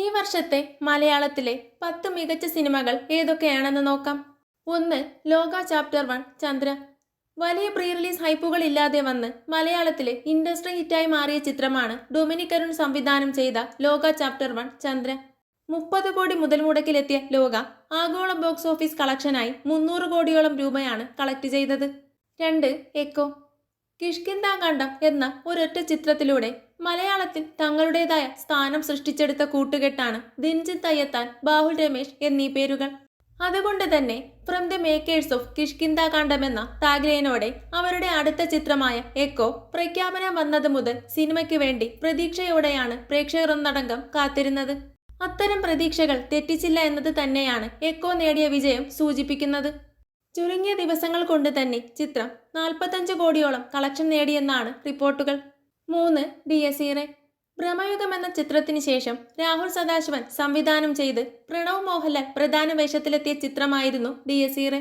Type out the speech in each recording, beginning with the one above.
ഈ വർഷത്തെ മലയാളത്തിലെ 10 മികച്ച സിനിമകൾ ഏതൊക്കെയാണെന്ന് നോക്കാം. 1. ലോക ചാപ്റ്റർ 1 ചന്ദ്ര. വലിയ പ്രീ റിലീസ് ഹൈപ്പുകൾ ഇല്ലാതെ വന്ന് മലയാളത്തിലെ ഇൻഡസ്ട്രി ഹിറ്റായി മാറിയ ചിത്രമാണ് ഡൊമിനിക് അരുൺ സംവിധാനം ചെയ്ത ലോക ചാപ്റ്റർ 1 ചന്ദ്ര. 30 കോടി മുതൽ മുടക്കിലെത്തിയ ലോക ആഗോള ബോക്സ് ഓഫീസ് കളക്ഷനായി 300 കോടിയോളം രൂപയാണ് കളക്ട് ചെയ്തത്. 2. എക്കോ. കിഷ്കിന്ധാകാന്ഡം എന്ന ഒരൊറ്റ ചിത്രത്തിലൂടെ മലയാളത്തിൽ തങ്ങളുടേതായ സ്ഥാനം സൃഷ്ടിച്ചെടുത്ത കൂട്ടുകെട്ടാണ് ദിൻജിത്ത് അയ്യത്താൻ, ബാഹുൽ രമേശ് എന്നീ പേരുകൾ. അതുകൊണ്ട് തന്നെ from the makers of Kishkindha Kandam എന്ന ടാഗ്ലൈനോടെ അവരുടെ അടുത്ത ചിത്രമായ എക്കോ പ്രഖ്യാപനം വന്നത് മുതൽ സിനിമയ്ക്ക് വേണ്ടി പ്രതീക്ഷയോടെയാണ് പ്രേക്ഷകർ ഒന്നടങ്കം കാത്തിരുന്നത്. അത്തരം പ്രതീക്ഷകൾ തെറ്റിച്ചില്ല എന്നത് തന്നെയാണ് എക്കോ നേടിയ വിജയം സൂചിപ്പിക്കുന്നത്. ചുരുങ്ങിയ ദിവസങ്ങൾ കൊണ്ട് തന്നെ ചിത്രം 45 കോടിയോളം കളക്ഷൻ നേടിയെന്നാണ് റിപ്പോർട്ടുകൾ. 3. ഡിയസീറെ. ഭ്രമയുഗം എന്ന ചിത്രത്തിന് ശേഷം രാഹുൽ സദാശിവൻ സംവിധാനം ചെയ്ത് പ്രണവ് മോഹൻലാൽ പ്രധാന വേഷത്തിലെത്തിയ ചിത്രമായിരുന്നു ഡിയസീറെ.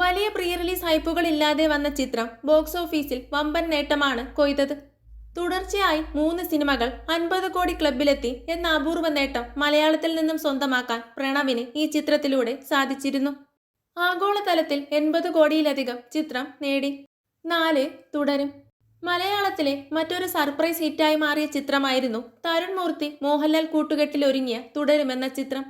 വലിയ പ്രീ റിലീസ് ഹൈപ്പുകൾ ഇല്ലാതെ വന്ന ചിത്രം ബോക്സ് ഓഫീസിൽ വമ്പൻ നേട്ടമാണ് കൊയ്തത്. തുടർച്ചയായി 3 സിനിമകൾ 50 കോടി ക്ലബിലെത്തി എന്ന അപൂർവ നേട്ടം മലയാളത്തിൽ നിന്നും സ്വന്തമാക്കാൻ പ്രണവിന് ഈ ചിത്രത്തിലൂടെ സാധിച്ചിരുന്നു. ആഗോളതലത്തിൽ 80 കോടിയിലധികം ചിത്രം നേടി. 4. തുടരും. മലയാളത്തിലെ മറ്റൊരു സർപ്രൈസ് ഹിറ്റായി മാറിയ ചിത്രമായിരുന്നു തരുൺ മൂർത്തി മോഹൻലാൽ കൂട്ടുകെട്ടിൽ ഒരുങ്ങിയ തുടരുമെന്ന ചിത്രം.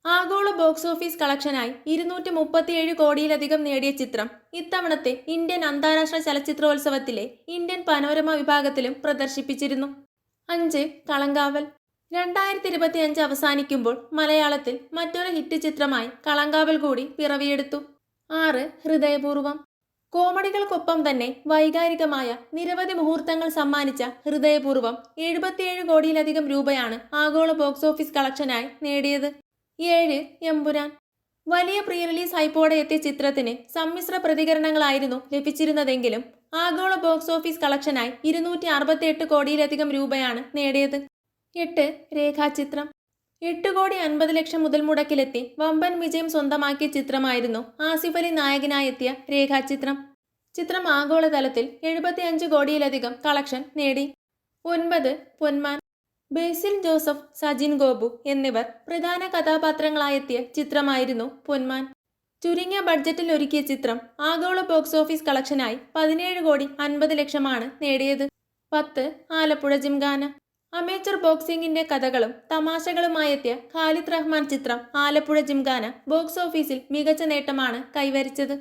ആഗോള ബോക്സ് ഓഫീസ് കളക്ഷനായി 237 കോടിയിലധികം നേടിയ ചിത്രം ഇത്തവണത്തെ ഇന്ത്യൻ അന്താരാഷ്ട്ര ചലച്ചിത്രോത്സവത്തിലെ ഇന്ത്യൻ പനോരമ വിഭാഗത്തിലും പ്രദർശിപ്പിച്ചിരുന്നു. 5. കളങ്കാവൽ. 2025 അവസാനിക്കുമ്പോൾ മലയാളത്തിൽ മറ്റൊരു ഹിറ്റ് ചിത്രമായി കളങ്കാവൽ കൂടി പിറവിയെടുത്തു. 6. ഹൃദയപൂർവ്വം. കോമഡികൾക്കൊപ്പം തന്നെ വൈകാരികമായ നിരവധി മുഹൂർത്തങ്ങൾ സമ്മാനിച്ച ഹൃദയപൂർവ്വം 77 കോടിയിലധികം രൂപയാണ് ആഗോള ബോക്സ് ഓഫീസ് കളക്ഷനായി നേടിയത്. 7. എമ്പുരാൻ. വലിയ പ്രീ റിലീസ് ഹൈപ്പോടെ എത്തിയ ചിത്രത്തിന് സമ്മിശ്ര പ്രതികരണങ്ങളായിരുന്നു ലഭിച്ചിരുന്നതെങ്കിലും ആഗോള ബോക്സ് ഓഫീസ് കളക്ഷനായി 268 കോടിയിലധികം രൂപയാണ് നേടിയത്. 8. രേഖാചിത്രം. 8 കോടി 50 ലക്ഷം മുതൽ മുടക്കിലെത്തി വമ്പൻ വിജയം സ്വന്തമാക്കിയ ചിത്രമായിരുന്നു ആസിഫ് അലി നായകനായെത്തിയ രേഖാചിത്രം. ചിത്രം ആഗോളതലത്തിൽ 75 കോടിയിലധികം കളക്ഷൻ നേടി. 9. പൊന്മാൻ. ബേസിൽ ജോസഫ്, സജിൻ ഗോപു എന്നിവർ പ്രധാന കഥാപാത്രങ്ങളായെത്തിയ ചിത്രമായിരുന്നു പൊന്മാൻ. ചുരുങ്ങിയ ബഡ്ജറ്റിൽ ഒരുക്കിയ ചിത്രം ആഗോള ബോക്സ് ഓഫീസ് കളക്ഷനായി 17 കോടി 50 ലക്ഷമാണ് നേടിയത്. 10. ആലപ്പുഴ ജിംഖാന. അമേച്ചർ ബോക്സിംഗിന്റെ കഥകളും തമാശകളുമായെത്തിയ ഖാലിദ് റഹ്മാൻ ചിത്രം ആലപ്പുഴ ജിംഖാന ബോക്സ് ഓഫീസിൽ മികച്ച നേട്ടമാണ് കൈവരിച്ചത്.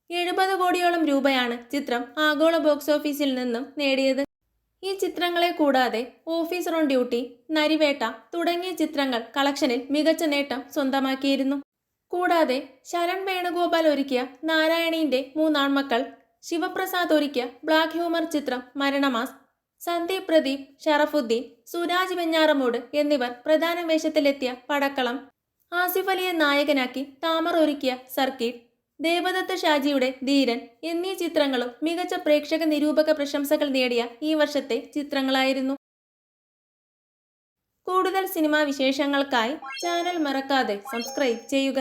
70 കോടിയോളം രൂപയാണ് ചിത്രം ആഗോള ബോക്സ് ഓഫീസിൽ നിന്നും നേടിയത്. ഈ ചിത്രങ്ങളെ കൂടാതെ ഓഫീസർ ഓൺ ഡ്യൂട്ടി, നരിവേട്ട തുടങ്ങിയ ചിത്രങ്ങൾ കളക്ഷനിൽ മികച്ച നേട്ടം സ്വന്തമാക്കിയിരുന്നു. കൂടാതെ ശരൺ വേണുഗോപാൽ ഒരുക്കിയ നാരായണീന്റെ 3 ആൺമക്കൾ, ശിവപ്രസാദ് ഒരുക്കിയ ബ്ലാക്ക് ഹ്യൂമർ ചിത്രം മരണമാസ്, സന്ദീപ് പ്രദീപ്, ഷറഫുദ്ദീൻ, സുരാജ് വെഞ്ഞാറമൂട് എന്നിവർ പ്രധാന വേഷത്തിലെത്തിയ പടക്കളം, ആസിഫ് അലിയെ നായകനാക്കി താമർ ഒരുക്കിയ സർക്കിട്ട്, ദേവദത്ത് ഷാജിയുടെ ധീരൻ എന്നീ ചിത്രങ്ങളും മികച്ച പ്രേക്ഷക നിരൂപക പ്രശംസകൾ നേടിയ ഈ വർഷത്തെ ചിത്രങ്ങളായിരുന്നു. കൂടുതൽ സിനിമാ വിശേഷങ്ങൾക്കായി ചാനൽ മറക്കാതെ സബ്സ്ക്രൈബ് ചെയ്യുക.